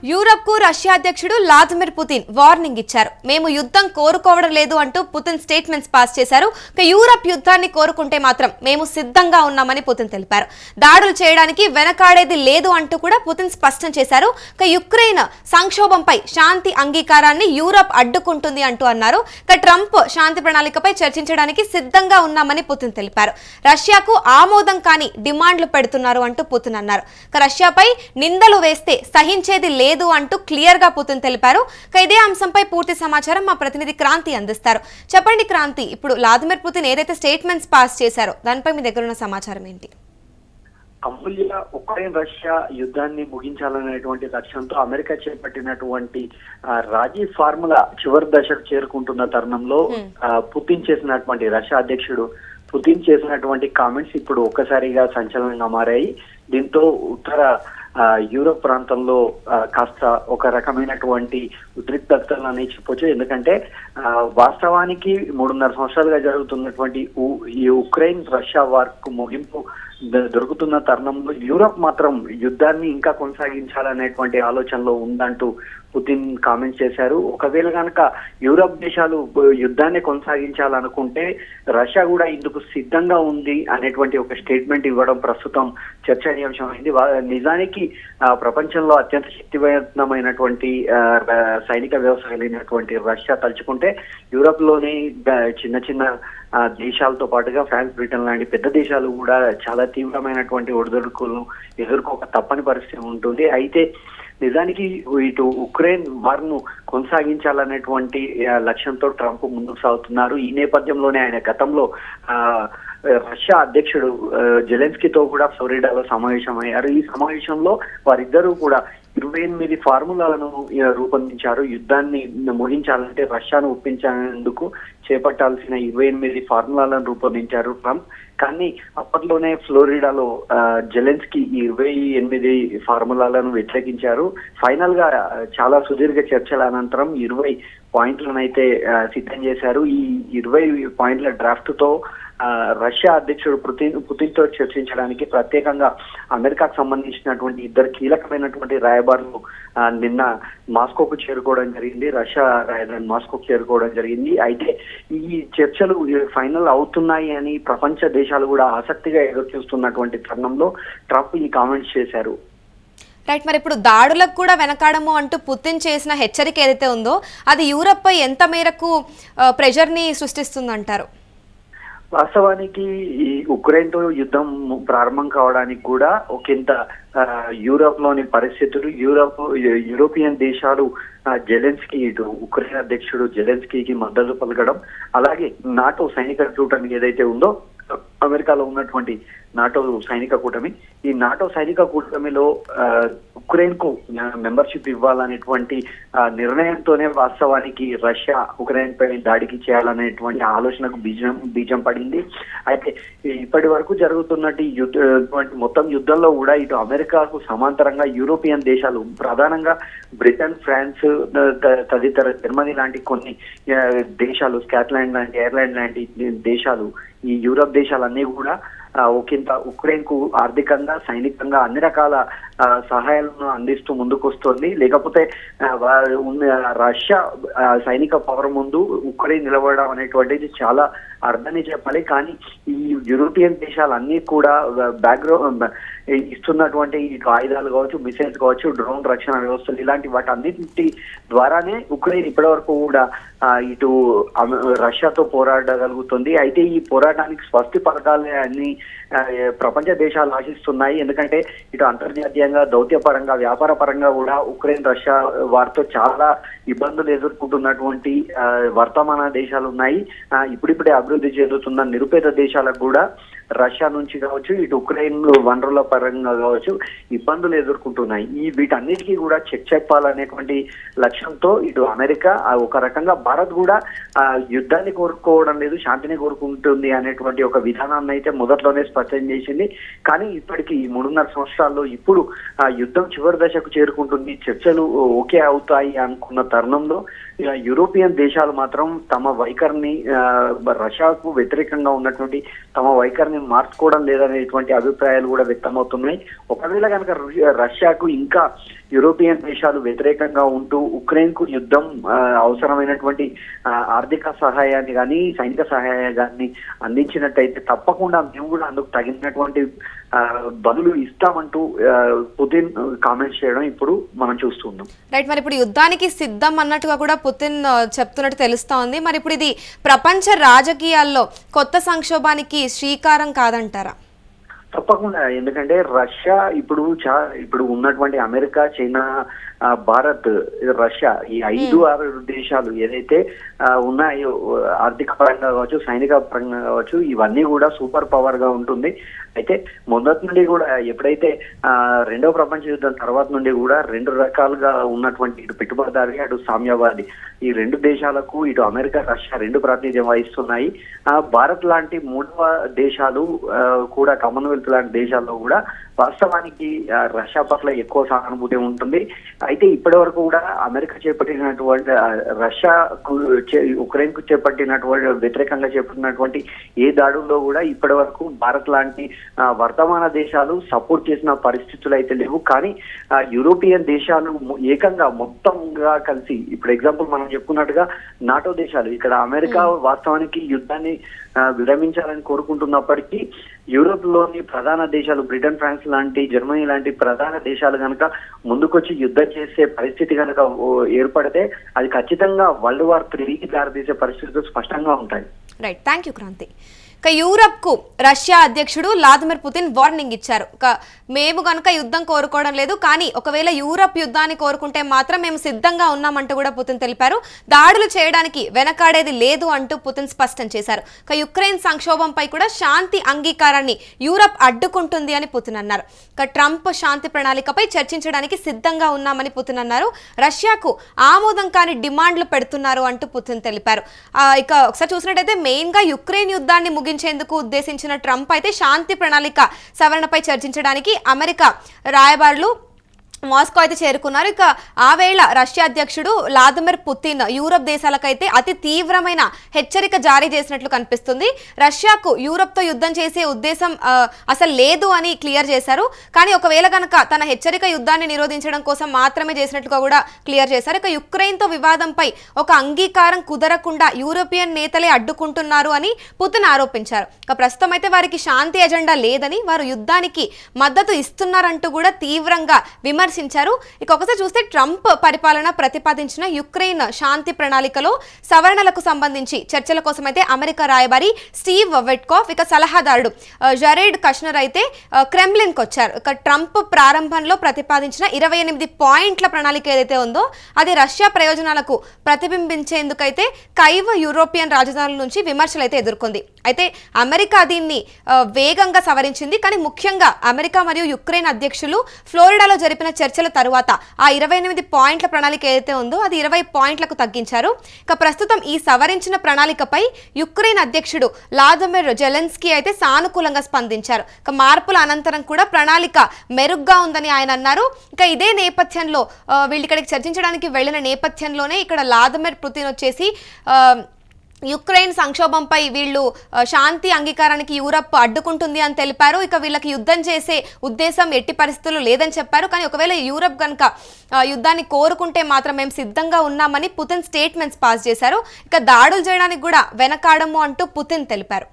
Europe కు Russia అధ్యక్షుడు Vladimir Putin warning ఇచ్చారు. మేము యుద్ధం కోరుకోవడం లేదు అంటూ పుతిన్ స్టేట్మెంట్స్ పాస్ చేశారు. యూరప్ యుద్ధాన్ని కోరుకుంటే మాత్రం మేము సిద్ధంగా ఉన్నామని పుతిన్ తెలిపారు. దాడులు చేయడానికి వెనకాడేది లేదు అంటూ కూడా పుతిన్ స్పష్టం చేశారు. యుక్రెయిన్ సంక్షోభంపై శాంతి అంగీకారాన్ని యూరప్ అడ్డుకుంటుంది అంటూ అన్నారు. ట్రంప్ శాంతి ప్రణాళికపై చర్చించడానికి సిద్ధంగా ఉన్నామని పుతిన్ తెలిపారు. రష్యాకు ఆమోదం కాని డిమాండ్లు పెడుతున్నారు అంటూ పుతిన్ అన్నారు. రష్యాపై నిందలు వేస్తే సహించేది లేదు అంటూ క్లియర్ గా పుతిన్ తెలిపారు. ఇదే అంశంపై పూర్తి సమాచారం మా ప్రతినిధి క్రాంతి అందిస్తారు. చెప్పండి క్రాంతి, ఇప్పుడు వ్లాదిమిర్ పుతిన్ ఏదైతే స్టేట్మెంట్స్ పాస్ చేశారో దానిపై మీ దగ్గర ఉన్న సమాచారం ఏంటి? అమూల్య, ఉక్రెయిన్ రష్యా యుద్ధాన్ని ముగించాలనేటువంటి లక్ష్యంతో అమెరికా చేపట్టినటువంటి రాజీ ఫార్ములా చివరి దశకు చేరుకుంటున్న తరుణంలో పుతిన్ చేసినటువంటి రష్యా అధ్యక్షుడు పుతిన్ చేసినటువంటి కామెంట్స్ ఇప్పుడు ఒక్కసారిగా సంచలనంగా మారాయి. దీంతో ఉత్తర యూరోప్ ప్రాంతంలో కాస్త ఒక రకమైనటువంటి ఉద్రిక్తతలని చెప్పొచ్చు. ఎందుకంటే వాస్తవానికి 3.5 సంవత్సరాలుగా జరుగుతున్నటువంటి ఈ ఉక్రెయిన్ రష్యా వార్ కు ముగింపు దొరుకుతున్న తరుణంలో యూరోప్ మాత్రం యుద్ధాన్ని ఇంకా కొనసాగించాలనేటువంటి ఆలోచనలో ఉందంటూ పుతిన్ కామెంట్ చేశారు. ఒకవేళ కనుక యూరోప్ దేశాలు యుద్ధాన్ని కొనసాగించాలనుకుంటే రష్యా కూడా ఇందుకు సిద్ధంగా ఉంది అనేటువంటి ఒక స్టేట్మెంట్ ఇవ్వడం ప్రస్తుతం చర్చనీయాంశమైంది. నిజానికి ప్రపంచంలో అత్యంత శక్తివంతమైనటువంటి సైనిక వ్యవస్థ కలిగినటువంటి రష్యా తలుచుకుంటే యూరోప్ లోని చిన్న చిన్న దేశాలతో పాటుగా ఫ్రాన్స్, బ్రిటన్ లాంటి పెద్ద దేశాలు కూడా చాలా తీవ్రమైనటువంటి ఒడిదుడుకులను ఎదుర్కోక తప్పని పరిస్థితి ఉంటుంది. అయితే నిజానికి ఇటు ఉక్రెయిన్ వార్ ను కొనసాగించాలనేటువంటి లక్ష్యంతో ట్రంప్ ముందుకు సాగుతున్నారు. ఈ నేపథ్యంలోనే ఆయన గతంలో రష్యా అధ్యక్షుడు జెలెన్స్కీతో కూడా ఫ్లోరిడాలో సమావేశమయ్యారు. ఈ సమావేశంలో వారిద్దరూ కూడా 28 ఫార్ములాలను రూపొందించారు. యుద్ధాన్ని ముగించాలంటే రష్యాను ఒప్పించేందుకు చేపట్టాల్సిన 28 ఫార్ములాలను రూపొందించారు ట్రంప్. కానీ అప్పట్లోనే ఫ్లోరిడాలో జెలెన్స్కీ ఈ 28 ఫార్ములాలను వ్యతిరేకించారు. ఫైనల్ గా చాలా సుదీర్ఘ చర్చల అనంతరం 20 పాయింట్లను అయితే సిద్ధం చేశారు. ఈ 20 పాయింట్ల డ్రాఫ్ట్ తో రష్యా అధ్యక్షుడు పుతిన్ తో చర్చించడానికి ప్రత్యేకంగా అమెరికాకు సంబంధించినటువంటి 2 కీలకమైనటువంటి రాయబారులు నిన్న మాస్కోకు చేరుకోవడం జరిగింది. రష్యా రాజధాని మాస్కోకు చేరుకోవడం జరిగింది. అయితే ఈ చర్చలు ఫైనల్ అవుతున్నాయి అని ప్రపంచ దేశాలు కూడా ఆసక్తిగా ఎదురు చూస్తున్నటువంటి తరుణంలో ట్రంప్ ఈ కామెంట్స్ చేశారు. రైట్, మరి ఇప్పుడు దాడులకు కూడా వెనకాడము అంటూ పుతిన్ చేసిన హెచ్చరిక ఏదైతే ఉందో అది యూరప్ పై ఎంత మేరకు ప్రెషర్ ని సృష్టిస్తుందంటారు? వాస్తవానికి ఈ ఉక్రెయిన్ తో యుద్ధం ప్రారంభం కావడానికి కూడా ఒకంత యూరోప్ లోని పరిస్థితులు, యూరోపియన్ దేశాలు జెలెన్స్కీ ఇటు ఉక్రెయిన్ అధ్యక్షుడు జెలెన్స్కీకి మద్దతు పలకడం, అలాగే నాటో సైనిక కూటమి ఏదైతే ఉందో అమెరికాలో ఉన్నటువంటి నాటో సైనిక కూటమి, ఈ నాటో సైనిక కూటమిలో ఉక్రెయిన్ కు మెంబర్షిప్ ఇవ్వాలనేటువంటి నిర్ణయంతోనే వాస్తవానికి రష్యా ఉక్రెయిన్ పై దాడికి చేయాలనేటువంటి ఆలోచనకు బీజం పడింది. అయితే ఇప్పటి వరకు జరుగుతున్నట్టు మొత్తం యుద్ధంలో కూడా ఇటు అమెరికాకు సమాంతరంగా యూరోపియన్ దేశాలు, ప్రధానంగా బ్రిటన్, ఫ్రాన్స్ తదితర జర్మనీ లాంటి కొన్ని దేశాలు, స్కాట్లాండ్ లాంటి, ఐర్లాండ్ లాంటి దేశాలు, ఈ యూరోప్ దేశాలన్నీ కూడా ఒకంత ఉక్రెయిన్ కు ఆర్థికంగా, సైనికంగా అన్ని రకాల సహాయాలను అందిస్తూ ముందుకు వస్తుంది. లేకపోతే రష్యా సైనిక పవర్ ముందు ఉక్రెయిన్ నిలబడడం అనేటువంటిది చాలా అర్థాన్ని చెప్పాలి. కానీ ఈ యూరోపియన్ దేశాలన్నీ కూడా బ్యాక్గ్రౌండ్ ఇస్తున్నటువంటి ఆయుధాలు కావచ్చు, మిసైల్స్ కావచ్చు, డ్రోన్ రక్షణ వ్యవస్థలు, ఇలాంటి వాటి అన్నింటి ద్వారానే ఉక్రెయిన్ ఇప్పటి కూడా ఇటు రష్యాతో పోరాడగలుగుతుంది. అయితే ఈ పోరాటానికి స్వస్తి పథకాలే అన్ని ప్రపంచ దేశాలు ఆశిస్తున్నాయి. ఎందుకంటే ఇటు అంతర్జాతీయంగా, దౌత్యపరంగా, వ్యాపార పరంగా కూడా ఉక్రెయిన్ రష్యా వారితో చాలా ఇబ్బందులు ఎదుర్కొంటున్నటువంటి వర్తమాన దేశాలు ఉన్నాయి. ఇప్పుడిప్పుడే అభివృద్ధి చెందుతున్న నిరుపేద దేశాలకు కూడా రష్యా నుంచి కావచ్చు, ఇటు ఉక్రెయిన్ వనరుల పరంగా కావచ్చు ఇబ్బందులు ఎదుర్కొంటున్నాయి. వీటన్నిటికీ కూడా చెక్ చెప్పాలనేటువంటి లక్ష్యంతో ఇటు అమెరికా, ఒక రకంగా భారత్ కూడా యుద్ధాన్ని కోరుకోవడం లేదు, శాంతిని కోరుకుంటుంది అనేటువంటి ఒక విధానాన్ని అయితే మొదట్లోనే స్పష్టం చేసింది. కానీ ఇప్పటికీ 3.5 సంవత్సరాల్లో ఇప్పుడు యుద్ధం చివరి దశకు చేరుకుంటుంది, చర్చలు ఓకే అవుతాయి అనుకున్న తరుణంలో యూరోపియన్ దేశాలు మాత్రం తమ వైఖరిని, రష్యాకు వ్యతిరేకంగా ఉన్నటువంటి తమ వైఖరిని మార్చుకోవడం లేదనేటువంటి అభిప్రాయాలు కూడా వ్యక్తమవుతున్నాయి. ఒకవేళ కనుక రష్యాకు ఇంకా యూరోపియన్ దేశాలు వ్యతిరేకంగా ఉంటూ ఉక్రెయిన్ కు యుద్ధం అవసరమైనటువంటి ఆర్థిక సహాయాన్ని కానీ సైనిక సహాయాన్ని అందించినట్టయితే తప్పకుండా మేము కూడా అందుకు తగినటువంటి బదులు ఇస్తామంటూ పుతిన్ కామెంట్స్ చేయడం ఇప్పుడు మనం చూస్తున్నాం. రైట్, మరి ఇప్పుడు యుద్ధానికి సిద్ధం అన్నట్టుగా కూడా పుతిన్ చెప్తున్నట్టు తెలుస్తా ఉంది. మరి ఇప్పుడు ఇది ప్రపంచ రాజకీయాల్లో కొత్త సంక్షోభానికి శ్రీకారం కాదంటారా? తప్పకుండా, ఎందుకంటే రష్యా ఇప్పుడు ఉన్నటువంటి అమెరికా, చైనా, భారత్, రష్యా ఈ 5-6 దేశాలు ఏదైతే ఉన్నాయో ఆర్థిక పరంగా కావచ్చు, సైనిక పరంగా కావచ్చు, ఇవన్నీ కూడా సూపర్ పవర్ గా ఉంటుంది. అయితే మొదటి నుండి కూడా ఎప్పుడైతే రెండవ ప్రపంచ యుద్ధం తర్వాత నుండి కూడా 2 రకాలుగా ఉన్నటువంటి ఇటు పెట్టుబడిదారి, అటు సామ్యవాది, ఈ 2 దేశాలకు ఇటు అమెరికా, రష్యా 2 ప్రాతినిధ్యం వహిస్తున్నాయి. భారత్ లాంటి 3వ దేశాలు కూడా, కామన్వెల్త్ లాంటి దేశాల్లో కూడా వాస్తవానికి రష్యా పట్ల ఎక్కువ సానుభూతి ఉంటుంది. అయితే ఇప్పటి వరకు కూడా అమెరికా చేపట్టినటువంటి రష్యా ఉక్రెయిన్ కు చేపట్టినటువంటి వ్యతిరేకంగా చేపట్టినటువంటి ఏ దాడుల్లో కూడా ఇప్పటి వరకు భారత్ లాంటి వర్తమాన దేశాలు సపోర్ట్ చేసిన పరిస్థితులు అయితే లేవు. కానీ యూరోపియన్ దేశాలు ఏకంగా మొత్తంగా కలిసి, ఇప్పుడు ఎగ్జాంపుల్ మనం చెప్పుకున్నట్టుగా నాటో దేశాలు, ఇక్కడ అమెరికా వాస్తవానికి యుద్ధాన్ని విరమించాలని కోరుకుంటున్నప్పటికీ యూరోప్ లోని ప్రధాన దేశాలు బ్రిటన్, ఫ్రాన్స్ లాంటి, జర్మనీ లాంటి ప్రధాన దేశాలు కనుక ముందుకొచ్చి యుద్ధం చేసే పరిస్థితి కనుక ఏర్పడితే అది ఖచ్చితంగా వరల్డ్ వార్ 3కి దారితీసే పరిస్థితులు స్పష్టంగా ఉంటాయి. Right, thank you Kranti. ఇక యూరప్ కు రష్యా అధ్యక్షుడు వ్లాదిమిర్ పుతిన్ వార్నింగ్ ఇచ్చారు. మేము కనుక యుద్ధం కోరుకోవడం లేదు, కానీ ఒకవేళ యూరప్ యుద్ధాన్ని కోరుకుంటే మాత్రం మేము సిద్ధంగా ఉన్నామంటూ కూడా పుతిన్ తెలిపారు. దాడులు చేయడానికి వెనకాడేది లేదు అంటూ పుతిన్ స్పష్టం చేశారు. ఇక యుక్రెయిన్ సంక్షోభంపై కూడా శాంతి అంగీకారాన్ని యూరప్ అడ్డుకుంటుంది అని పుతిన్ అన్నారు. ఇక ట్రంప్ శాంతి ప్రణాళికపై చర్చించడానికి సిద్ధంగా ఉన్నామని పుతిన్ అన్నారు. రష్యాకు ఆమోదం కాని డిమాండ్లు పెడుతున్నారు అంటూ పుతిన్ తెలిపారు. ఇక ఒకసారి చూసినట్టయితే మెయిన్ గా యుక్రెయిన్ యుద్ధాన్ని ముగించేందుకు ఉద్దేశించిన ట్రంప్ అయితే శాంతి ప్రణాళిక సవరణపై చర్చించడానికి అమెరికా రాయబారులు మాస్కో అయితే చేరుకున్నారు. ఇక ఆ వేళ రష్యా అధ్యక్షుడు వ్లాదిమిర్ పుతిన్ యూరప్ దేశాలకైతే అతి తీవ్రమైన హెచ్చరిక జారీ చేసినట్లు కనిపిస్తుంది. రష్యాకు యూరప్తో యుద్ధం చేసే ఉద్దేశం అసలు లేదు అని క్లియర్ చేశారు. కానీ ఒకవేళ కనుక తన హెచ్చరిక యుద్ధాన్ని నిరోధించడం కోసం మాత్రమే చేసినట్లుగా కూడా క్లియర్ చేశారు. ఇక యుక్రెయిన్తో వివాదంపై ఒక అంగీకారం కుదరకుండా యూరోపియన్ నేతలే అడ్డుకుంటున్నారు అని పుతిన్ ఆరోపించారు. ఇక ప్రస్తుతం అయితే వారికి శాంతి ఎజెండా లేదని, వారు యుద్ధానికి మద్దతు ఇస్తున్నారంటూ కూడా తీవ్రంగా విమర్శించారు. ఇక ఒకసారి చూస్తే ట్రంప్ పరిపాలన ప్రతిపాదించిన యుక్రెయిన్ శాంతి ప్రణాళికలో సవరణలకు సంబంధించి చర్చల కోసం అయితే అమెరికా రాయబారి స్టీవ్ విట్కాఫ్, ఇక సలహాదారుడు జరేడ్ కష్నర్ అయితే క్రెమ్లిన్ కు వచ్చారు. ఇక ట్రంప్ ప్రారంభంలో ప్రతిపాదించిన 28 పాయింట్ల ప్రణాళిక ఏదైతే ఉందో అది రష్యా ప్రయోజనాలకు ప్రతిబింబించేందుకైతే కైవ్ యూరోపియన్ రాజధానుల నుంచి విమర్శలు అయితే ఎదుర్కొంది. అయితే అమెరికా దీన్ని వేగంగా సవరించింది. కానీ ముఖ్యంగా అమెరికా మరియు యుక్రెయిన్ అధ్యక్షులు ఫ్లోరిడాలో జరిపిన చర్చల తరువాత ఆ 28 పాయింట్ల ప్రణాళిక ఏదైతే ఉందో అది 20 పాయింట్లకు తగ్గించారు. ఇక ప్రస్తుతం ఈ సవరించిన ప్రణాళికపై యుక్రెయిన్ అధ్యక్షుడు వ్లాదిమిర్ జెలెన్స్కీ అయితే సానుకూలంగా స్పందించారు. ఇక మార్పుల అనంతరం కూడా ప్రణాళిక మెరుగ్గా ఉందని ఆయన అన్నారు. ఇక ఇదే నేపథ్యంలో వీళ్ళు ఇక్కడికి చర్చించడానికి వెళ్లిన నేపథ్యంలోనే ఇక్కడ వ్లాదిమిర్ పుతిన్ వచ్చేసి యుక్రెయిన్ సంక్షోభంపై వీళ్ళు శాంతి అంగీకారానికి యూరప్ అడ్డుకుంటుంది అని తెలిపారు. ఇక వీళ్ళకి యుద్ధం చేసే ఉద్దేశం ఎట్టి పరిస్థితుల్లో లేదని చెప్పారు. కానీ ఒకవేళ యూరప్ కనుక యుద్ధాన్ని కోరుకుంటే మాత్రం మేము సిద్ధంగా ఉన్నామని పుతిన్ స్టేట్మెంట్స్ పాస్ చేశారు. ఇక దాడులు చేయడానికి కూడా వెనకాడము అంటూ పుతిన్ తెలిపారు.